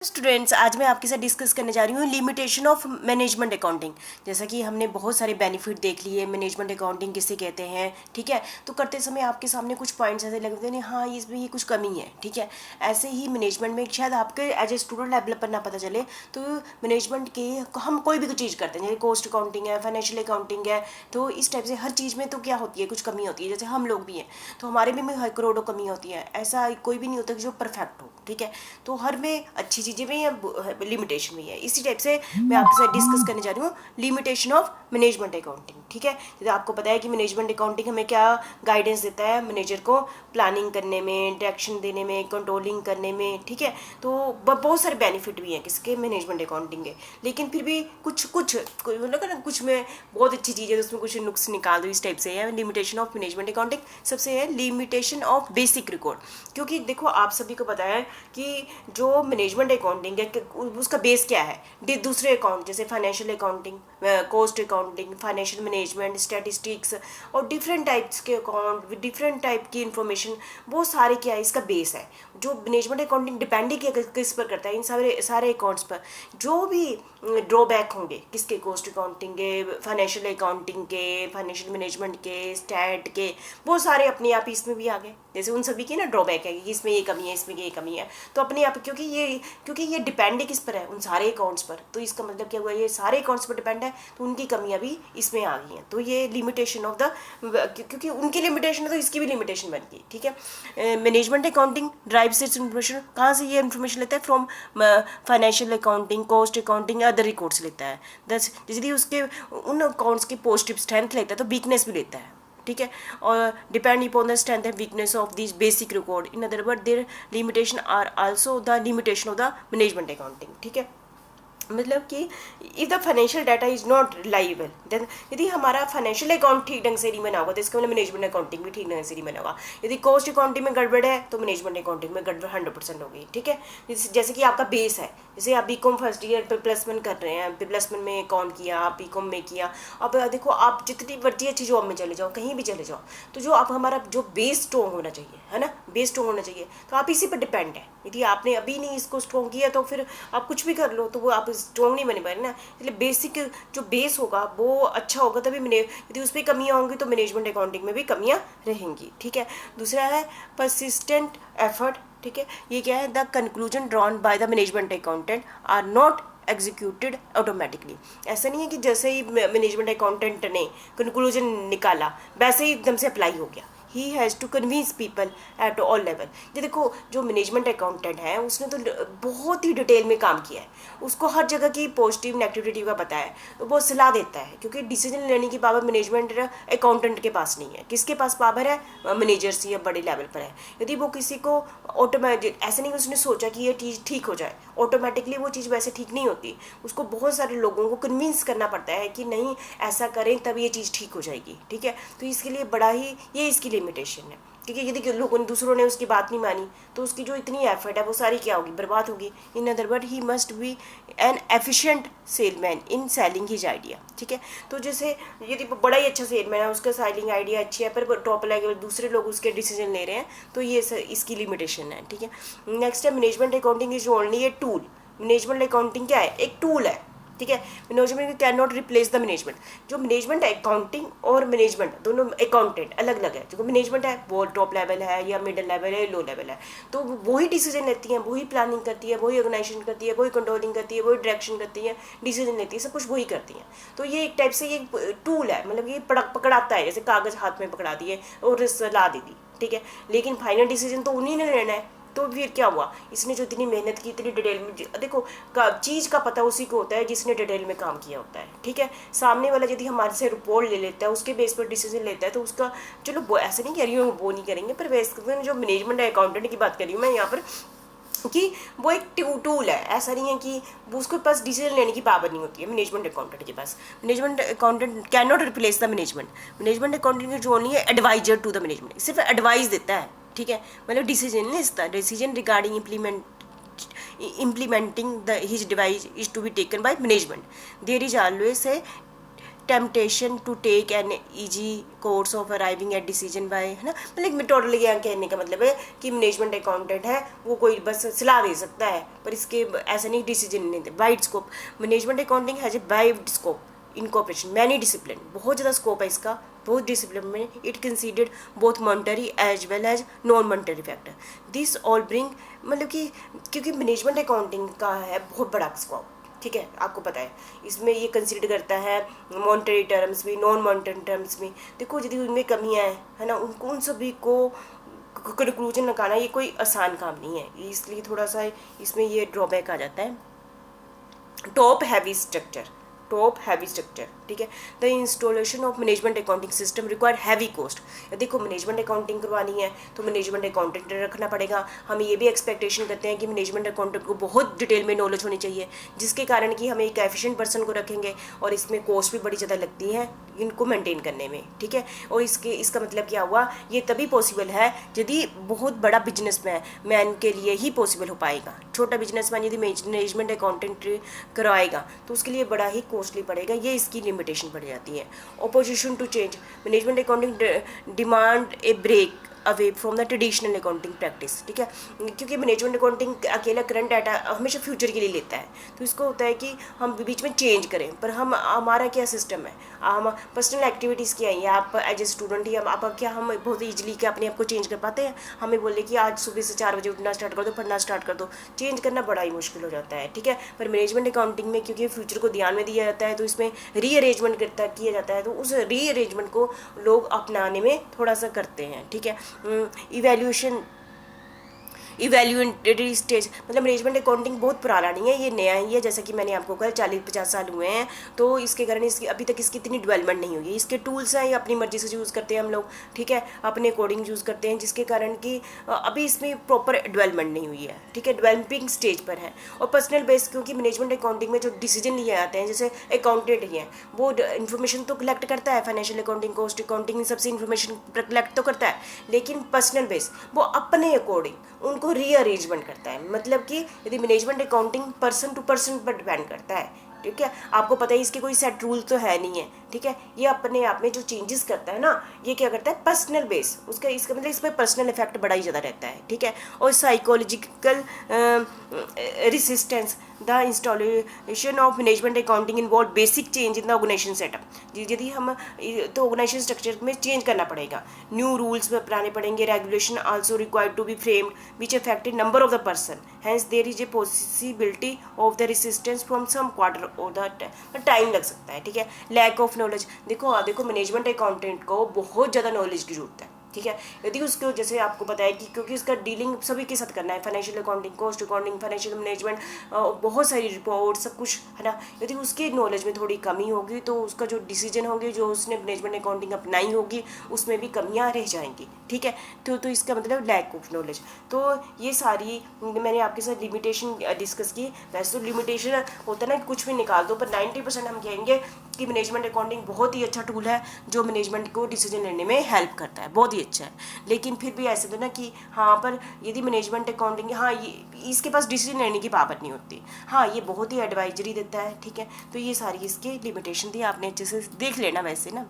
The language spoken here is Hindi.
स्टूडेंट्स, आज मैं आपके साथ डिस्कस करने जा रही हूँ लिमिटेशन ऑफ मैनेजमेंट अकाउंटिंग। जैसा कि हमने बहुत सारे बेनिफिट देख लिए, मैनेजमेंट अकाउंटिंग किसे कहते हैं, ठीक है। तो करते समय आपके सामने कुछ पॉइंट्स ऐसे लगते हैं, हाँ इसमें ये कुछ कमी है, ठीक है। ऐसे ही मैनेजमेंट में शायद आपके एज ए स्टूडेंट लेवल पर ना पता चले, तो मैनेजमेंट के हम कोई भी चीज़ करते हैं, जैसे कॉस्ट अकाउंटिंग है, फाइनेंशियल अकाउंटिंग है, तो इस टाइप से हर चीज़ में तो क्या होती है, कुछ कमी होती है। जैसे हम लोग भी हैं, तो हमारे में हर करोड़ों कमी होती है। ऐसा कोई भी नहीं होता कि जो परफेक्ट हो, ठीक है। तो हर में अच्छी चीज़ें भी हैं, लिमिटेशन भी है। इसी टाइप से मैं आपके साथ डिस्कस करने जा रही हूँ लिमिटेशन ऑफ मैनेजमेंट अकाउंटिंग, ठीक है। जैसे आपको पता है कि मैनेजमेंट अकाउंटिंग हमें क्या गाइडेंस देता है, मैनेजर को प्लानिंग करने में, डायरेक्शन देने में, कंट्रोलिंग करने में, ठीक है। तो बहुत सारे बेनिफिट भी हैं किसके, मैनेजमेंट अकाउंटिंग के। लेकिन फिर भी कुछ मतलब ना, कुछ में बहुत अच्छी चीज़ है, उसमें कुछ नुक्स निकाल दो, इस टाइप से है लिमिटेशन ऑफ मैनेजमेंट अकाउंटिंग। सबसे है लिमिटेशन ऑफ बेसिक रिकॉर्ड। क्योंकि देखो, आप सभी को पता है कि जो मैनेजमेंट अकाउंटिंग है उसका बेस क्या है, दूसरे अकाउंट जैसे financial accounting, cost accounting, financial management, statistics और डिफरेंट टाइप्स के अकाउंट विद डिफरेंट टाइप की इन्फॉर्मेशन, वो सारे क्या है, इसका बेस है। जो मैनेजमेंट अकाउंटिंग डिपेंड ही किस पर करता है, इन सारे अकाउंट्स पर। जो भी ड्रॉबैक होंगे किसके, कॉस्ट अकाउंटिंग के, फाइनेंशियल अकाउंटिंग के, फाइनेंशियल मैनेजमेंट के, स्टैट के, वो सारे अपने आप ही इसमें भी आ गए। जैसे उन सभी की ना ड्रॉबैक है कि इसमें ये कमी है, इसमें ये कमी है, तो अपने आप, क्योंकि ये डिपेंड किस पर है, उन सारे अकाउंट्स पर। तो इसका मतलब क्या हुआ, ये सारे अकाउंट्स पर डिपेंड है, तो उनकी कमियां भी इसमें आ गई हैं। तो ये लिमिटेशन ऑफ द, क्योंकि उनकी लिमिटेशन है तो इसकी भी लिमिटेशन बन गई, ठीक है। मैनेजमेंट अकाउंटिंग ड्राइव से इन्फॉर्मेशन, कहाँ से ये इन्फॉर्मेशन लेता है, from financial accounting, cost accounting, other records लेता है। दस यदि उसके उन अकाउंट्स के पॉजिटिव स्ट्रेंथ लेता है तो वीकनेस भी लेता है, ठीक है। और depend upon the strength and weakness of this basic record, in other word their limitation are also the limitation of the management accounting, ठीक है। मतलब कि if the financial data is not reliable, then यदि हमारा फाइनेंशियल अकाउंट ठीक ढंग से नहीं बना होगा तो इसका मतलब मैनेजमेंट अकाउंटिंग भी ठीक ढंग से नहीं बना होगा। यदि कॉस्ट अकाउंटिंग में गड़बड़ है तो मैनेजमेंट अकाउंटिंग में गड़बड़ 100% होगी, ठीक है। जैसे कि आपका बेस है, जैसे आप बीकॉम फर्स्ट ईयर पर प्लेसमेंट कर रहे हैं, प्लेसमेंट में अकाउंट किया, आप बीकॉम में किया। अब देखो, आप जितनी मर्जी अच्छी जॉब में चले जाओ, कहीं भी चले जाओ, तो जो आप हमारा जो बेस स्ट्रॉन्ग होना चाहिए, है ना, बेस स्ट्रॉन्ग होना चाहिए। तो आप इसी पर डिपेंड है। यदि आपने अभी नहीं इसको स्ट्रॉन्ग किया तो फिर आप कुछ भी कर लो तो वो आप स्ट्रॉन्ग नहीं बने पाए ना। इसलिए बेसिक जो बेस होगा वो अच्छा होगा, तभी यदि उस पर कमियाँ होंगी तो मैनेजमेंट अकाउंटिंग में भी कमियाँ रहेंगी, ठीक है। दूसरा है परसिस्टेंट एफर्ट, ठीक है। ये क्या है, the conclusion drawn by the management accountant are not executed automatically. ऐसा नहीं है कि जैसे ही मैनेजमेंट अकाउंटेंट ने कंक्लूजन निकाला वैसे ही एकदम से अप्लाई हो गया। He has to convince people at all level. ये देखो, जो मैनेजमेंट अकाउंटेंट है उसने तो बहुत ही डिटेल में काम किया है, उसको हर जगह की पॉजिटिव नेगेटिविटी का पता है, तो वो सलाह देता है। क्योंकि डिसीजन लेने की पावर मैनेजमेंट अकाउंटेंट के पास नहीं है। किसके पास पावर है, मैनेजर्स या बड़े लेवल पर है। यदि वो किसी को ऑटोमेटिक, ऐसे नहीं उसने सोचा कि ये चीज़ ठीक हो जाए, ऑटोमेटिकली वो चीज़ वैसे ठीक नहीं होती। उसको बहुत सारे लोगों को कन्विंस करना पड़ता है कि नहीं ऐसा करें तब ये चीज़ ठीक हो जाएगी, ठीक है। तो इसके लिए बड़ा ही ये इसकी लिमिटेशन है। क्योंकि यदि लोगों ने, दूसरों ने उसकी बात नहीं मानी तो उसकी जो इतनी एफर्ट है वो सारी क्या होगी, बर्बाद होगी। इन other word, he must be N efficient salesman in selling his idea, ठीक है। तो जैसे यदि बड़ा ही अच्छा सेलमैन है, उसका सेलिंग आइडिया अच्छी है, पर टॉप लेवल दूसरे लोग उसके डिसीजन ले रहे हैं, तो ये इसकी लिमिटेशन है, ठीक है। नेक्स्ट है management accounting is only a tool. Management accounting क्या है, एक टूल है, ठीक है। Management can not replace the management. जो मैनेजमेंट अकाउंटिंग और मैनेजमेंट दोनों अकाउंटेंट अलग अलग है। जो मैनेजमेंट है वो टॉप लेवल है या मिडिल लेवल है, लो लेवल है, तो वही डिसीजन लेती हैं, वही प्लानिंग करती है, वही ऑर्गेनाइजेशन करती है, वही कंट्रोलिंग करती है, वही डायरेक्शन करती है, डिसीजन लेती है, सब कुछ वही करती हैं। तो ये एक टाइप से ये टूल है, मतलब ये पकड़ाता है, जैसे कागज हाथ में पकड़ा दिए और सलाह दे दी, ठीक है। लेकिन फाइनल डिसीजन तो उन्हीं ने लेना है। तो फिर क्या हुआ, इसने जो इतनी मेहनत की, इतनी डिटेल में, देखो चीज़ का पता उसी को होता है जिसने डिटेल में काम किया होता है, ठीक है। सामने वाला यदि हमारे से रिपोर्ट ले लेता है, उसके बेस पर डिसीजन लेता है, तो उसका, चलो वो ऐसे नहीं कह रही हूँ वो नहीं करेंगे, पर वैसे जो मैनेजमेंट अकाउंटेंट की बात कर रही हूँ मैं यहाँ पर, कि वो एक टूल है। ऐसा नहीं है कि वो उसके पास डिसीजन लेने की पावर नहीं होती है मैनेजमेंट अकाउंटेंट के पास। Management accountant can not replace the management. Management accountant जो नहीं है एडवाइजर टू द मैनेजमेंट, सिर्फ एडवाइस देता है, ठीक है। मतलब डिसीजन नहीं लेता। Decision regarding implementing the his device is to be taken by management. There is always a temptation to take an easy course of arriving at decision by, है ना, मतलब टोटली यहाँ कहने का मतलब है कि मैनेजमेंट अकाउंटेंट है वो कोई बस सलाह दे सकता है, पर इसके ऐसा नहीं डिसीजन नहीं दे। Wide scope, management accounting has a wide scope in corporation many discipline, बहुत ज़्यादा स्कोप है इसका, बहुत डिसिप्लिन में। It considered both monetary as well as non monetary factor, this all bring, मतलब कि क्योंकि मैनेजमेंट अकाउंटिंग का है बहुत बड़ा स्कोप, ठीक है, आपको पता है इसमें ये कंसीडर करता है मॉनिटरी टर्म्स भी, नॉन मॉनिटरी टर्म्स भी। देखो यदि उनमें कमियां हैं, है ना, उनको उन सभी को कंक्लूजन लगाना ये कोई आसान काम नहीं है, इसलिए थोड़ा सा इसमें ये ड्रॉबैक आ जाता है। टॉप हैवी स्ट्रक्चर, ठीक है। The installation of management accounting system require heavy cost. देखो मैनेजमेंट अकाउंटिंग करवानी है तो मैनेजमेंट अकाउंटेंट रखना पड़ेगा। हम ये भी एक्सपेक्टेशन करते हैं कि मैनेजमेंट अकाउंटेंट को बहुत डिटेल में नॉलेज होनी चाहिए, जिसके कारण कि हम एक एफिशिएंट पर्सन को रखेंगे और इसमें कॉस्ट भी बड़ी ज़्यादा लगती है इनको मेंटेन करने में, ठीक है। और इसका मतलब क्या हुआ, ये तभी पॉसिबल है यदि बहुत बड़ा बिजनेसमैन के लिए ही पॉसिबल हो पाएगा। छोटा बिजनेसमैन यदि मैनेजमेंट अकाउंटेंट करवाएगा तो उसके लिए बड़ा ही कॉस्टली पड़ेगा, ये इसकी लिमिटेशन पड़ जाती है। Opposition to change, management accounting demand a break away from the traditional accounting practice, ठीक है, क्योंकि मैनेजमेंट अकाउंटिंग अकेला करंट डाटा हमेशा फ्यूचर के लिए लेता है, तो इसको होता है कि हम बीच में चेंज करें, पर हमारा क्या सिस्टम है, हम पर्सनल एक्टिविटीज़ क्या है, आप एज ए स्टूडेंट ही आप क्या हम बहुत ईजिली क्या अपने आप को चेंज कर पाते हैं। हमें बोले कि आज सुबह से 4 बजे उठना स्टार्ट कर दो, पढ़ना स्टार्ट कर दो, चेंज करना बड़ा ही मुश्किल हो जाता है, ठीक है। पर मैनेजमेंट अकाउंटिंग में क्योंकि फ्यूचर को ध्यान में दिया जाता है तो इसमें रीअरेंजमेंट किया जाता है, तो उस रीअरेंजमेंट को लोग अपनाने में थोड़ा सा करते हैं, ठीक है। इवैल्यूएटरी स्टेज, मतलब मैनेजमेंट अकाउंटिंग बहुत पुराना नहीं है, ये नया ही है। जैसा कि मैंने आपको कहा 40-50 साल हुए हैं, तो इसके कारण इसकी अभी तक इसकी इतनी डेवलपमेंट नहीं हुई है। इसके टूल्स हैं ये अपनी मर्जी से यूज़ करते हैं हम लोग, ठीक है, अपने अकॉर्डिंग यूज़ करते हैं, जिसके कारण कि अभी इसमें प्रॉपर डेवलपमेंट नहीं हुई है, ठीक है, डेवलपिंग स्टेज पर है। और पर्सनल बेस, क्योंकि मैनेजमेंट अकाउंटिंग में जो डिसीजन लिए जाते हैं, जैसे अकाउंटेंट ही हैं वो इन्फॉर्मेशन तो कलेक्ट करता है, फाइनेंशियल अकाउंटिंग, कॉस्ट अकाउंटिंग, सबसे इन्फॉर्मेशन कलेक्ट तो करता है, लेकिन पर्सनल बेस वो अपने अकॉर्डिंग उनको रीअरेंजमेंट करता है। मतलब कि यदि management accounting person to person पर डिपेंड करता है, ठीक है, आपको पता है इसके कोई सेट रूल तो है नहीं है, ठीक है, ये अपने आप में जो चेंजेस करता है ना, ये क्या करता है पर्सनल बेस, इसका मतलब इस पर पर्सनल इफेक्ट बड़ा ही ज़्यादा रहता है, ठीक है। और psychological resistance, the installation of management accounting involve basic change in the organisation setup. यदि हम तो ऑर्गेनाइजेशन स्ट्रक्चर में चेंज करना पड़ेगा, न्यू रूल्स अपनाने पड़ेंगे, regulation also required to be framed which affected number of the person, hence there is a possibility of the resistance from some quarter और द टाइम लग सकता है, ठीक है। लैक ऑफ नॉलेज, देखो मैनेजमेंट अकाउंटेंट को बहुत ज़्यादा नॉलेज की जरूरत है, ठीक है। यदि उसको जैसे आपको पता है कि क्योंकि उसका डीलिंग सभी के साथ करना है, financial accounting, cost accounting, financial management, बहुत सारी रिपोर्ट, सब कुछ है ना, यदि उसकी नॉलेज में थोड़ी कमी होगी तो उसका जो डिसीजन होंगे, जो उसने मैनेजमेंट अकाउंटिंग अपनाई होगी, उसमें भी कमियां रह जाएंगी, ठीक है। तो इसका मतलब लैक ऑफ नॉलेज। तो ये सारी मैंने आपके साथ लिमिटेशन डिस्कस की। वैसे तो लिमिटेशन होता है ना, कुछ भी निकाल दो, पर 90% हम कहेंगे कि मैनेजमेंट अकाउंटिंग बहुत ही अच्छा टूल है जो मैनेजमेंट को डिसीजन लेने में हेल्प करता है, बहुत ही अच्छा है। लेकिन फिर भी ऐसे तो ना कि हाँ, पर यदि मैनेजमेंट अकाउंटिंग, हाँ, ये इसके पास डिसीजन लेने की पावर नहीं होती, हाँ, ये बहुत ही एडवाइजरी देता है, ठीक है। तो ये सारी इसकी लिमिटेशन थी, आपने अच्छे से देख लेना वैसे ना।